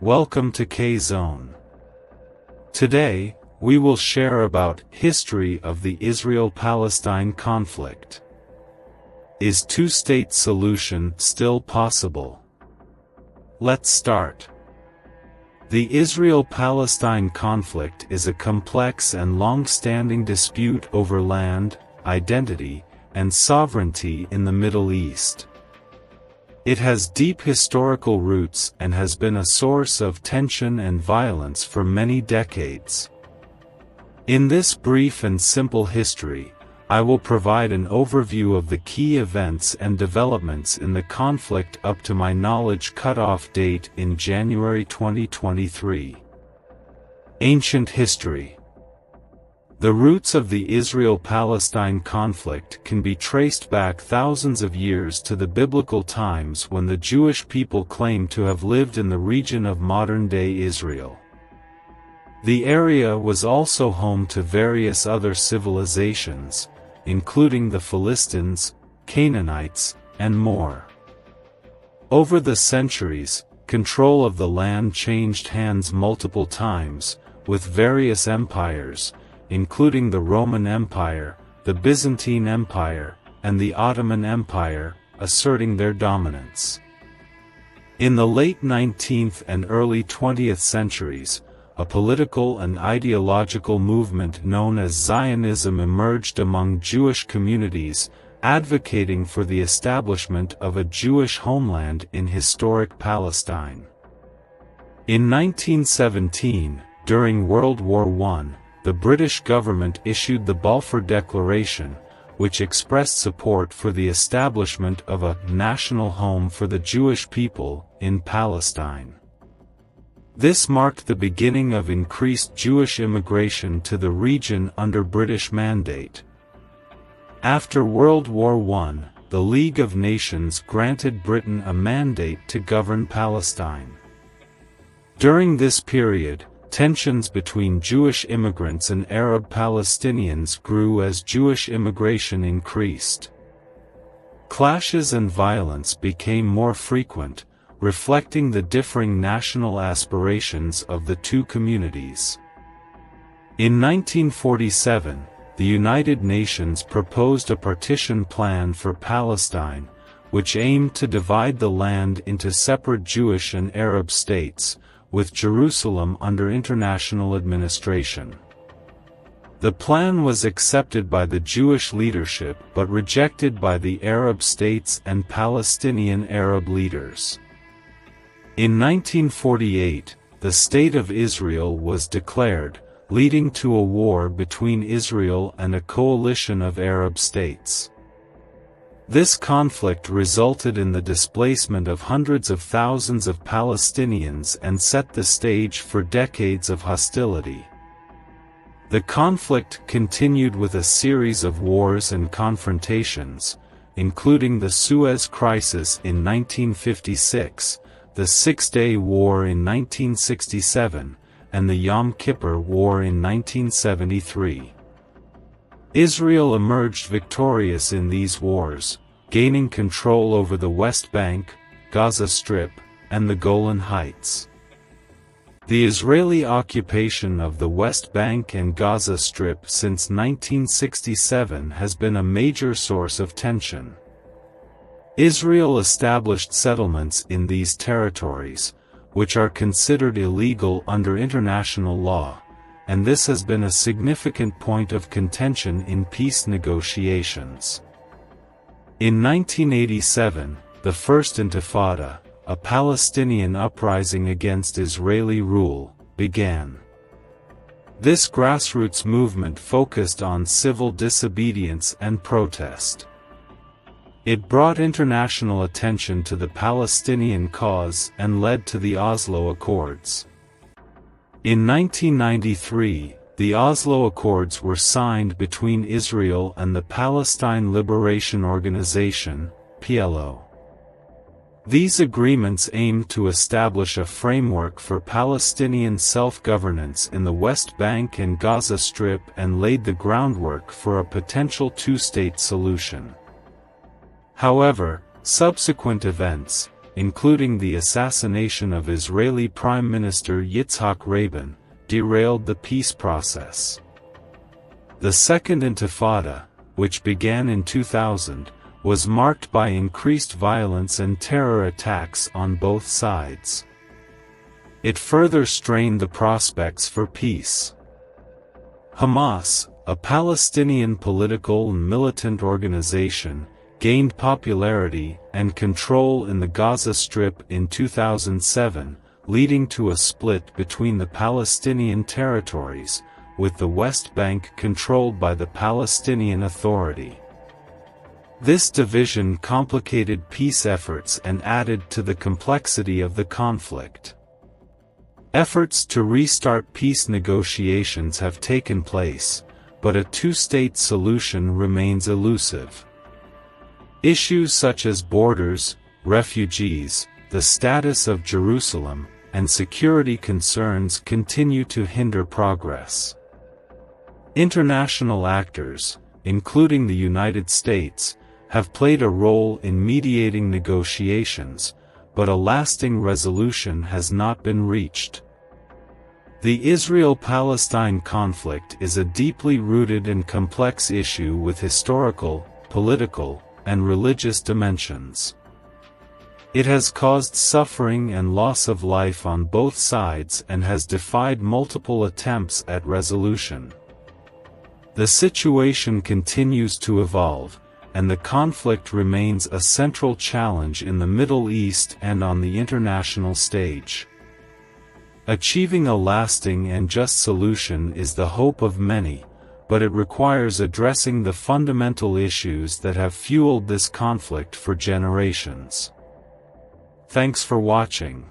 Welcome to K-Zone. Today, we will share about history of the Israel-Palestine conflict. Is two-state solution still possible? Let's start. The Israel-Palestine conflict is a complex and long-standing dispute over land, identity, and sovereignty in the Middle East. It has deep historical roots and has been a source of tension and violence for many decades. In this brief and simple history, I will provide an overview of the key events and developments in the conflict up to my knowledge cutoff date in January 2023. Ancient history. The roots of the Israel-Palestine conflict can be traced back thousands of years to the biblical times when the Jewish people claimed to have lived in the region of modern-day Israel. The area was also home to various other civilizations, including the Philistines, Canaanites, and more. Over the centuries, control of the land changed hands multiple times, with various empires, including the Roman Empire, the Byzantine Empire, and the Ottoman Empire, asserting their dominance. In the late 19th and early 20th centuries, a political and ideological movement known as Zionism emerged among Jewish communities, advocating for the establishment of a Jewish homeland in historic Palestine. In 1917, during World War I, the British government issued the Balfour Declaration, which expressed support for the establishment of a national home for the Jewish people in Palestine. This marked the beginning of increased Jewish immigration to the region under British mandate. After World War I, the League of Nations granted Britain a mandate to govern Palestine. During this period, tensions between Jewish immigrants and Arab Palestinians grew as Jewish immigration increased. Clashes and violence became more frequent, reflecting the differing national aspirations of the two communities. In 1947, the United Nations proposed a partition plan for Palestine, which aimed to divide the land into separate Jewish and Arab states, with Jerusalem under international administration. The plan was accepted by the Jewish leadership but rejected by the Arab states and Palestinian Arab leaders. In 1948, the State of Israel was declared, leading to a war between Israel and a coalition of Arab states. This conflict resulted in the displacement of hundreds of thousands of Palestinians and set the stage for decades of hostility. The conflict continued with a series of wars and confrontations, including the Suez Crisis in 1956, the Six-Day War in 1967, and the Yom Kippur War in 1973. Israel emerged victorious in these wars, gaining control over the West Bank, Gaza Strip, and the Golan Heights. The Israeli occupation of the West Bank and Gaza Strip since 1967 has been a major source of tension. Israel established settlements in these territories, which are considered illegal under international law, and this has been a significant point of contention in peace negotiations. In 1987, the First Intifada, a Palestinian uprising against Israeli rule, began. This grassroots movement focused on civil disobedience and protest. It brought international attention to the Palestinian cause and led to the Oslo Accords. In 1993, the Oslo Accords were signed between Israel and the Palestine Liberation Organization, PLO. These agreements aimed to establish a framework for Palestinian self-governance in the West Bank and Gaza Strip and laid the groundwork for a potential two-state solution. However, subsequent events, including the assassination of Israeli Prime Minister Yitzhak Rabin, derailed the peace process. The Second Intifada, which began in 2000, was marked by increased violence and terror attacks on both sides. It further strained the prospects for peace. Hamas, a Palestinian political and militant organization, gained popularity and control in the Gaza Strip in 2007, leading to a split between the Palestinian territories, with the West Bank controlled by the Palestinian Authority. This division complicated peace efforts and added to the complexity of the conflict. Efforts to restart peace negotiations have taken place, but a two-state solution remains elusive. Issues such as borders, refugees, the status of Jerusalem, and security concerns continue to hinder progress. International actors, including the United States, have played a role in mediating negotiations, but a lasting resolution has not been reached. The Israel-Palestine conflict is a deeply rooted and complex issue with historical, political, and religious dimensions. It has caused suffering and loss of life on both sides and has defied multiple attempts at resolution. The situation continues to evolve, and the conflict remains a central challenge in the Middle East and on the international stage. Achieving a lasting and just solution is the hope of many, but it requires addressing the fundamental issues that have fueled this conflict for generations. Thanks for watching.